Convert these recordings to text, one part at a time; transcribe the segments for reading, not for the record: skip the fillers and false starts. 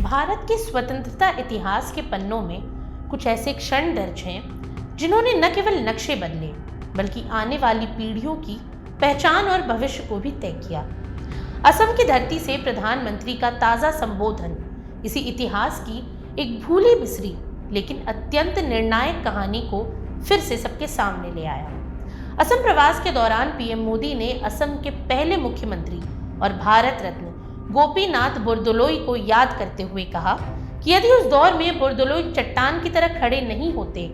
भारत के स्वतंत्रता इतिहास के पन्नों में कुछ ऐसे क्षण दर्ज हैं जिन्होंने न केवल नक्शे बदले बल्कि आने वाली पीढ़ियों की पहचान और भविष्य को भी तय किया। असम की धरती से प्रधानमंत्री का ताज़ा संबोधन इसी इतिहास की एक भूली बिसरी लेकिन अत्यंत निर्णायक कहानी को फिर से सबके सामने ले आया। असम प्रवास के दौरान पीएम मोदी ने असम के पहले मुख्यमंत्री और भारत रत्न गोपीनाथ बोरदोलोई को याद करते हुए कहा कि यदि उस दौर में बोरदोलोई चट्टान की तरह खड़े नहीं होते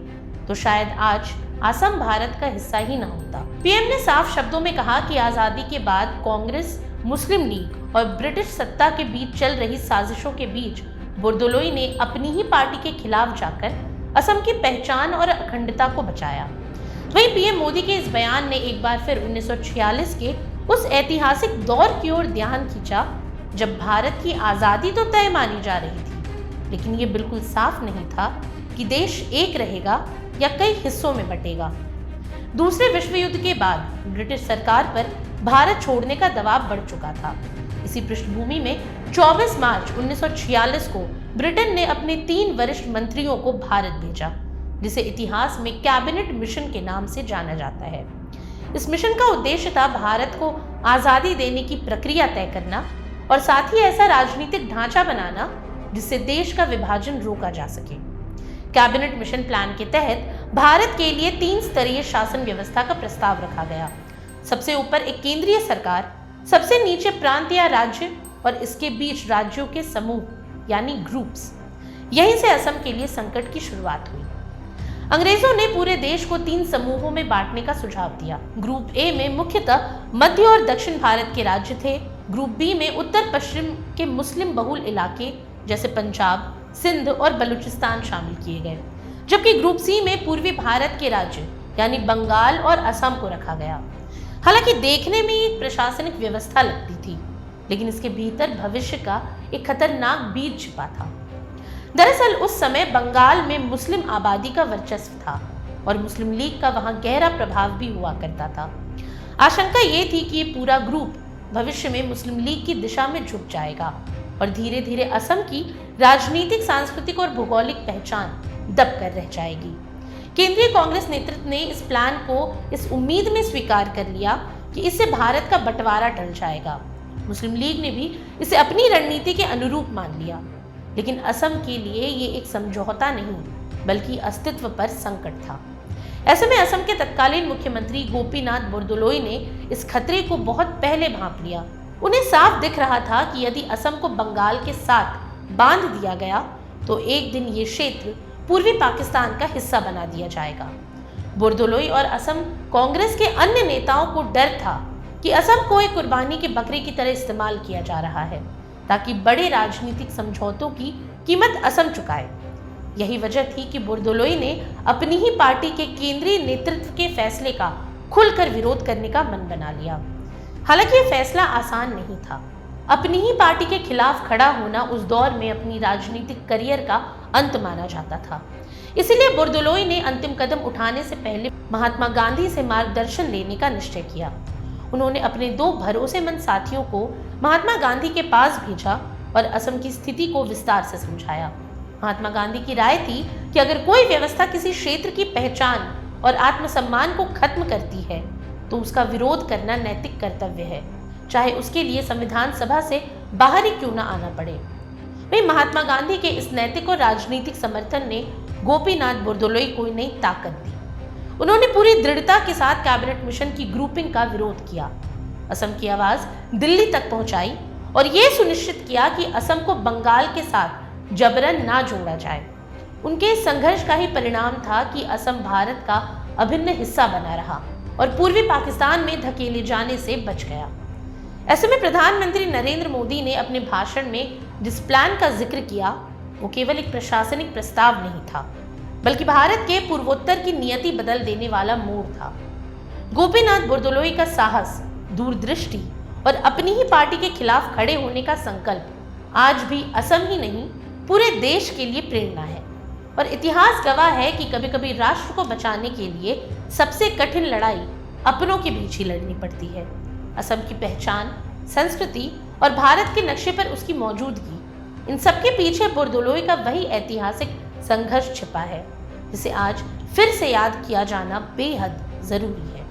तो शायद आज असम भारत का हिस्सा ही न होता। पीएम ने साफ शब्दों में कहा कि आजादी के बाद कांग्रेस, मुस्लिम लीग और ब्रिटिश सत्ता के बीच चल रही साजिशों के बीच बोरदोलोई ने अपनी ही पार्टी के खिलाफ जाकर असम की पहचान और अखंडता को बचाया। वहीं पीएम मोदी के इस बयान ने एक बार फिर 1946 के उस ऐतिहासिक दौर की ओर ध्यान खींचा जब भारत की आज़ादी तो तय मानी जा रही थी, लेकिन ये बिल्कुल साफ नहीं था कि देश एक रहेगा या कई हिस्सों में बटेगा। दूसरे विश्व युद्ध के बाद ब्रिटिश सरकार पर भारत छोड़ने का दबाव बढ़ चुका था। इसी पृष्ठभूमि में 24 मार्च 1946 को ब्रिटेन ने अपने 3 वरिष्ठ मंत्रियों को भारत भेजा, जिसे इतिहास में कैबिनेट मिशन के नाम से जाना जाता है। इस मिशन का उद्देश्य था भारत को आज़ादी देने की प्रक्रिया तय करना और साथ ही ऐसा राजनीतिक ढांचा बनाना जिससे देश का विभाजन रोका जा सके। कैबिनेट मिशन प्लान के तहत भारत के लिए 3 स्तरीय शासन व्यवस्था का प्रस्ताव रखा गया। सबसे ऊपर एक केंद्रीय सरकार, सबसे नीचे प्रांत या राज्य और इसके बीच राज्यों के समूह यानी ग्रुप्स। यहीं से असम के लिए संकट की शुरुआत हुई। अंग्रेजों ने पूरे देश को 3 समूहों में बांटने का सुझाव दिया। ग्रुप ए में मुख्यतः मध्य और दक्षिण भारत के राज्य थे। ग्रुप बी में उत्तर पश्चिम के मुस्लिम बहुल इलाके जैसे पंजाब, सिंध और बलूचिस्तान शामिल किए गए, जबकि ग्रुप सी में पूर्वी भारत के राज्य यानी बंगाल और असम को रखा गया। हालांकि देखने में एक प्रशासनिक व्यवस्था लगती थी, लेकिन इसके भीतर भविष्य का एक खतरनाक बीज छिपा था। दरअसल उस समय बंगाल में मुस्लिम आबादी का वर्चस्व था और मुस्लिम लीग का वहां गहरा प्रभाव भी हुआ करता था। आशंका ये थी कि ये पूरा ग्रुप भविष्य में मुस्लिम लीग की दिशा में झुक जाएगा और धीरे धीरे असम की राजनीतिक, सांस्कृतिक और भौगोलिक पहचान दब कर रह जाएगी। केंद्रीय कांग्रेस नेतृत्व ने इस प्लान को इस उम्मीद में स्वीकार कर लिया कि इससे भारत का बंटवारा टल जाएगा। मुस्लिम लीग ने भी इसे अपनी रणनीति के अनुरूप मान लिया, लेकिन असम के लिए ये एक समझौता नहीं बल्कि अस्तित्व पर संकट था। ऐसे में असम के तत्कालीन मुख्यमंत्री गोपीनाथ बोरदोलोई ने इस खतरे को बहुत पहले भांप लिया। उन्हें साफ दिख रहा था कि यदि असम को बंगाल के साथ बांध दिया गया तो एक दिन ये क्षेत्र पूर्वी पाकिस्तान का हिस्सा बना दिया जाएगा। बोरदोलोई और असम कांग्रेस के अन्य नेताओं को डर था कि असम को एक कुर्बानी के बकरे की तरह इस्तेमाल किया जा रहा है ताकि बड़े राजनीतिक समझौतों की कीमत असम चुकाए। यही वजह थी कि बोरदोलोई ने अपनी ही पार्टी के केंद्रीय नेतृत्व के फैसले का खुलकर विरोध करने का मन बना लिया। हालांकि यह फैसला आसान नहीं था। अपनी ही पार्टी के खिलाफ खड़ा होना उस दौर में अपनी राजनीतिक करियर का अंत माना जाता था। इसीलिए बोरदोलोई ने अंतिम कदम उठाने से पहले महात्मा गांधी से मार्गदर्शन लेने का निश्चय किया। उन्होंने अपने 2 भरोसेमंद साथियों को महात्मा गांधी के पास भेजा और असम की स्थिति को विस्तार से समझाया। महात्मा गांधी की राय थी कि अगर कोई व्यवस्था किसी क्षेत्र की पहचान और आत्मसम्मान को खत्म करती है तो उसका विरोध करना नैतिक कर्तव्य है, चाहे उसके लिए संविधान सभा से बाहर ही क्यों न आना पड़े। वहीं महात्मा गांधी के इस नैतिक और राजनीतिक समर्थन ने गोपीनाथ बोरदोलोई को नई ताकत दी। उन्होंने पूरी दृढ़ता के साथ कैबिनेट मिशन की ग्रुपिंग का विरोध किया, असम की आवाज दिल्ली तक पहुंचाई और ये सुनिश्चित किया कि असम को बंगाल के साथ जबरन ना जोड़ा जाए। उनके संघर्ष का ही परिणाम था कि असम भारत का अभिन्न हिस्सा बना रहा और पूर्वी पाकिस्तान में धकेले जाने से बच गया। ऐसे में प्रधानमंत्री नरेंद्र मोदी ने अपने भाषण में जिस प्लान का जिक्र किया वो केवल एक प्रशासनिक प्रस्ताव नहीं था, बल्कि भारत के पूर्वोत्तर की नियति बदल देने वाला मोड़ था। गोपीनाथ बोरदोलोई का साहस, दूरदृष्टि और अपनी ही पार्टी के खिलाफ खड़े होने का संकल्प आज भी असम ही नहीं पूरे देश के लिए प्रेरणा है। और इतिहास गवाह है कि कभी कभी राष्ट्र को बचाने के लिए सबसे कठिन लड़ाई अपनों के बीच ही लड़नी पड़ती है। असम की पहचान, संस्कृति और भारत के नक्शे पर उसकी मौजूदगी इन सबके पीछे बुर्दुलोई का वही ऐतिहासिक संघर्ष छिपा है, जिसे आज फिर से याद किया जाना बेहद जरूरी है।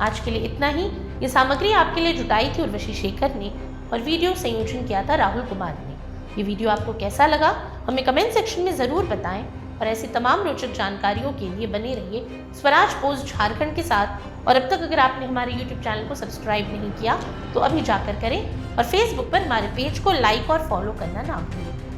आज के लिए इतना ही। ये सामग्री आपके लिए जुटाई थी उर्वशी शेखर ने और वीडियो संयोजन किया था राहुल कुमार ने। ये वीडियो आपको कैसा लगा हमें कमेंट सेक्शन में ज़रूर बताएं और ऐसी तमाम रोचक जानकारियों के लिए बने रहिए स्वराज पोस्ट झारखंड के साथ। और अब तक अगर आपने हमारे YouTube चैनल को सब्सक्राइब नहीं किया तो अभी जाकर करें और फेसबुक पर हमारे पेज को लाइक और फॉलो करना ना भूलें।